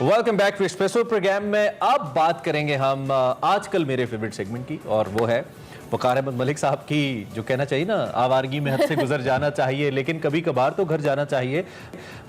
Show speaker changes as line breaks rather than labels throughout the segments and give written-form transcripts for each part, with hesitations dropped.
Welcome back to espresso program में। अब बात करेंगे हम आजकल मेरे फेवरेट सेगमेंट की, और वो है वकार अहमद मलिक साहब की, जो कहना चाहिए ना, आवारगी में हद से गुजर जाना चाहिए लेकिन कभी कभार तो घर जाना चाहिए।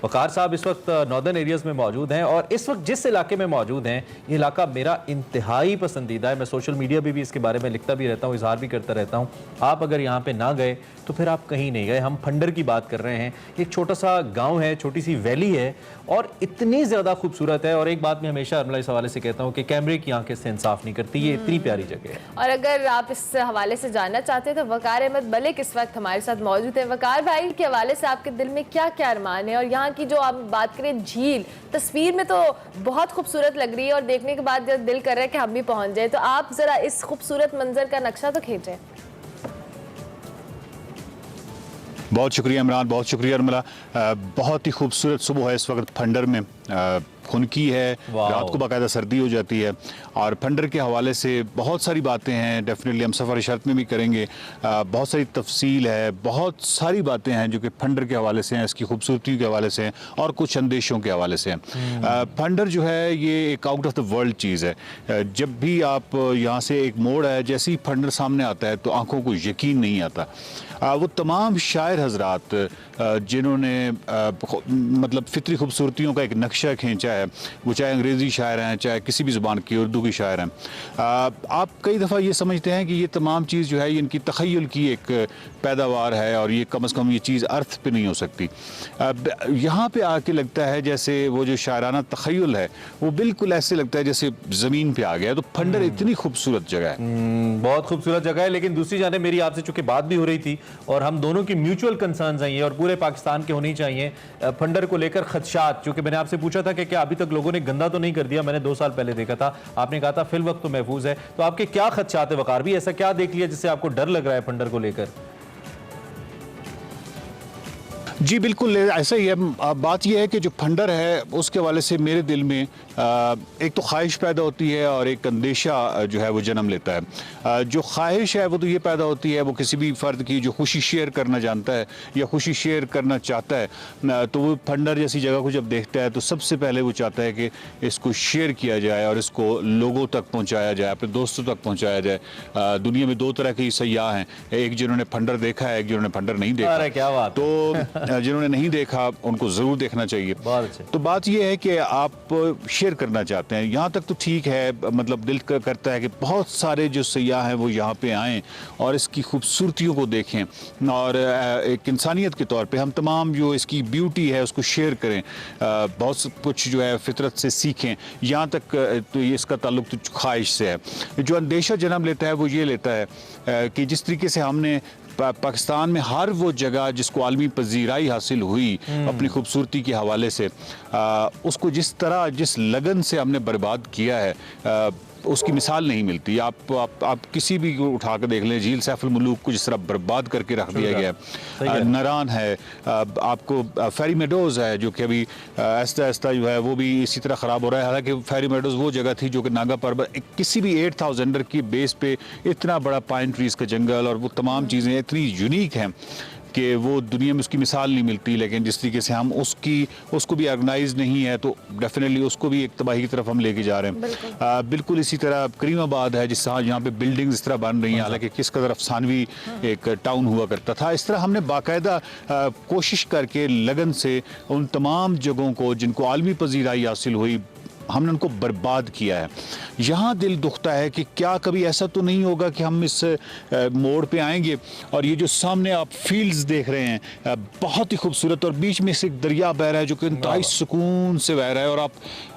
वकार साहब इस वक्त नॉर्दर्न एरियाज में मौजूद हैं और इस वक्त जिस इलाके में मौजूद हैं ये इलाका मेरा इंतहाई पसंदीदा है। मैं सोशल मीडिया पे भी इसके बारे में लिखता भी रहता हूँ, इजहार भी करता रहता हूँ। आप अगर यहाँ पे ना गए तो फिर आप कहीं नहीं गए। हम फंडर की बात कर रहे हैं। एक छोटा सा गाँव है, छोटी सी वैली है और इतनी ज़्यादा खूबसूरत है। और एक बात मैं हमेशा अमला इस हवाले से कहता हूँ कि कैमरे की आंखें से इंसाफ नहीं करती, ये इतनी प्यारी जगह है।
और अगर आप इस हवाले से जानना चाहते हैं तो वकार अहमद मलिक इस वक्त हमारे साथ मौजूद है। वकार भाई के हवाले से आपके दिल में क्या क्या अरमान है, और यहाँ की जो आप बात करें झील, तस्वीर में तो बहुत खूबसूरत लग रही है और देखने के बाद जब दिल कर रहा है कि हम भी पहुंच जाए, तो आप जरा इस खूबसूरत मंजर का नक्शा तो खींचें।
बहुत शुक्रिया इमरान, बहुत शुक्रिया उर्मिला। बहुत ही खूबसूरत सुबह है इस वक्त फंडर में। खुनकी है, रात को बाकायदा सर्दी हो जाती है। और फंडर के हवाले से बहुत सारी बातें हैं, डेफिनेटली हम सफ़र शर्त में भी करेंगे। बहुत सारी तफसील है, बहुत सारी बातें हैं जो कि फंडर के हवाले से हैं, इसकी खूबसूरती के हवाले से हैं और कुछ अंदेशों के हवाले से हैं। फंडर जो है ये एक आउट ऑफ द वर्ल्ड चीज़ है। जब भी आप यहाँ से एक मोड़ है, जैसे ही फंडर सामने आता है तो आंखों को यकीन नहीं आता। वो तमाम शायर हजरात जिन्होंने मतलब फितरी खूबसूरतियों का एक नक्शा खींचा है, वो चाहे अंग्रेज़ी शायर हैं, चाहे किसी भी ज़ुबान की उर्दू की शायर हैं, आप कई दफ़ा ये समझते हैं कि ये तमाम चीज़ जो है ये इनकी तख़य्युल की एक पैदावार है और ये कम से कम ये चीज़ अर्थ पे नहीं हो सकती। यहाँ पे आके लगता है जैसे वो जो शायराना तख़य्युल है वो बिल्कुल ऐसे लगता है जैसे ज़मीन पे आ गया। तो फंडर इतनी खूबसूरत जगह है,
बहुत खूबसूरत जगह है। लेकिन दूसरी जाने मेरी आपसे चूंकि बात भी हो रही थी और हम दोनों की म्यूचुअल कंसर्न्स हैं ये, और पूरे पाकिस्तान के होनी चाहिए फंडर को लेकर खदशात। चूंकि मैंने आपसे पूछा था कि क्या अभी तक लोगों ने गंदा तो नहीं कर दिया, मैंने 2 साल पहले देखा था, आपने कहा था फिल वक्त तो महफूज है। तो आपके क्या खदशात है वकार भी, ऐसा क्या देख लिया जिससे आपको डर लग रहा है फंडर को लेकर?
जी बिल्कुल ऐसा ही है। बात यह है कि जो फंडर है उसके हवाले से मेरे दिल में एक तो ख्वाहिश पैदा होती है और एक अंदेशा जो है वो जन्म लेता है। जो ख्वाहिश है वो तो ये पैदा होती है, वो किसी भी फ़र्द की जो खुशी शेयर करना जानता है या खुशी शेयर करना चाहता है, तो वो फंडर जैसी जगह को जब देखता है तो सबसे पहले वो चाहता है कि इसको शेयर किया जाए और इसको लोगों तक पहुँचाया जाए, अपने दोस्तों तक पहुँचाया जाए। दुनिया में 2 तरह के सयाह हैं, एक जिन्होंने फंडर देखा है, एक जिन्होंने फंडर नहीं देखा।
अरे क्या बात।
तो जिन्होंने नहीं देखा उनको ज़रूर देखना चाहिए। तो बात यह है कि आप शेयर करना चाहते हैं, यहाँ तक तो ठीक है, मतलब दिल करता है कि बहुत सारे जो सयाह हैं वो यहाँ पे आएँ और इसकी खूबसूरतियों को देखें और एक इंसानियत के तौर पे हम तमाम जो इसकी ब्यूटी है उसको शेयर करें, बहुत कुछ जो है फितरत से सीखें। यहाँ तक तो ये इसका ताल्लुक तो ख्वाहिश से है। जो अंदेशा जन्म लेता है वो ये लेता है कि जिस तरीके से हमने पाकिस्तान में हर वो जगह जिसको आलमी पजीराई हासिल हुई अपनी खूबसूरती के हवाले से, उसको जिस तरह जिस लगन से हमने बर्बाद किया है उसकी मिसाल नहीं मिलती। आप किसी भी को उठा कर देख लें, झील सैफुल मुलूक को जिस तरह बर्बाद करके रख दिया गया है, नरान है, आपको फेरी मेडोज़ है जो कि अभी आहिस्ता आहिस्ता जो है वो भी इसी तरह ख़राब हो रहा है। हालांकि फेरी मेडोज़ वो जगह थी जो कि नागा पर्वत किसी भी 8000 की बेस पे इतना बड़ा पाइन ट्रीज़ का जंगल और वो तमाम चीज़ें इतनी यूनिक हैं कि वो दुनिया में उसकी मिसाल नहीं मिलती। लेकिन जिस तरीके से हम उसको भी ऑर्गेनाइज नहीं है तो डेफिनेटली उसको भी एक तबाही की तरफ हम लेके जा रहे हैं। बिल्कुल इसी तरह करीमाबाद है जिस यहाँ पे बिल्डिंग्स इस तरह बन रही हैं, हालांकि किस कदर अफसानवी एक टाउन हुआ करता था। इस तरह हमने बाकायदा कोशिश करके लगन से उन तमाम जगहों को जिनको आलमी पजीराई हासिल हुई हमने उनको बर्बाद किया है। यहाँ दिल दुखता है कि क्या कभी ऐसा तो नहीं होगा कि हम इस मोड़ पे आएंगे और ये जो सामने आप फील्ड्स देख रहे हैं बहुत ही खूबसूरत, और बीच में से एक दरिया बह रहा है जो कि इंतहाई सुकून से बह रहा है और आप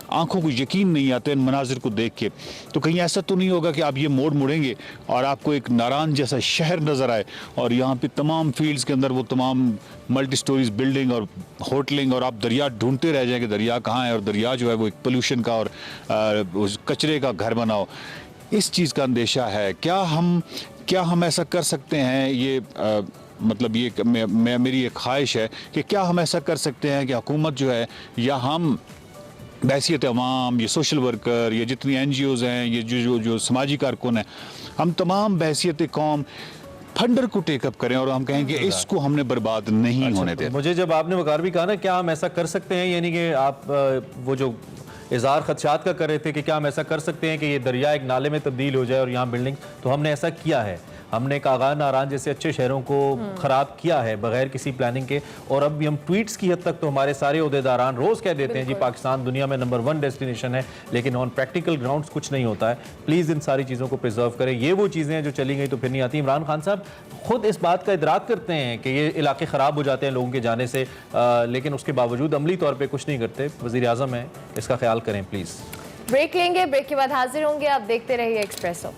आंखों को यकीन नहीं आता इन मनाजिर को देख के। तो कहीं ऐसा तो नहीं होगा कि आप ये मोड़ मुड़ेंगे और आपको एक नारान जैसा शहर नज़र आए और यहाँ पे तमाम फील्ड्स के अंदर वो तमाम मल्टी स्टोरीज बिल्डिंग और होटलिंग, और आप दरिया ढूंढते रह जाएंगे दरिया कहाँ है, और दरिया जो है वो एक पोल्यूशन का और कचरे का घर बनाओ। इस चीज़ का अंदेशा है। क्या हम ऐसा कर सकते हैं? ये मतलब ये मेरी एक ख्वाहिश है कि क्या हम ऐसा कर सकते हैं कि हुकूमत जो है या हम बहसीत अवाम, ये सोशल वर्कर, ये जितनी NGOs हैं, ये जो समाजी कारकुन हैं, हम तमाम बहसीत कौम फंडर को टेकअप करें और हम कहेंगे इसको हमने बर्बाद नहीं होने दें।
मुझे जब आपने वकार भी कहा ना क्या हम ऐसा कर सकते हैं, यानी कि आप वो जो इजहार खदशात का कर रहे थे कि क्या हम ऐसा कर सकते हैं कि ये दरिया एक नाले में तब्दील हो जाए और यहाँ बिल्डिंग, तो हमने ऐसा किया है। हमने कागान नारान जैसे अच्छे शहरों को ख़राब किया है बगैर किसी प्लानिंग के। और अब भी हम ट्वीट्स की हद तक तो हमारे सारे ओहदेदारान रोज़ कह देते हैं जी पाकिस्तान दुनिया में नंबर 1 डेस्टिनेशन है, लेकिन ऑन प्रैक्टिकल ग्राउंड्स कुछ नहीं होता है। प्लीज़ इन सारी चीज़ों को प्रिजर्व करें। ये वो चीज़ें हैं जो चली गई तो फिर नहीं आती। इमरान खान साहब खुद इस बात का इदराक करते हैं कि ये इलाके ख़राब हो जाते हैं लोगों के जाने से, लेकिन उसके बावजूद अमली तौर पर कुछ नहीं करते। वज़ीर आज़म हैं, इसका ख्याल करें प्लीज़।
ब्रेक लेंगे, ब्रेक के बाद हाजिर होंगे। आप देखते रहिए एक्सप्रेसो।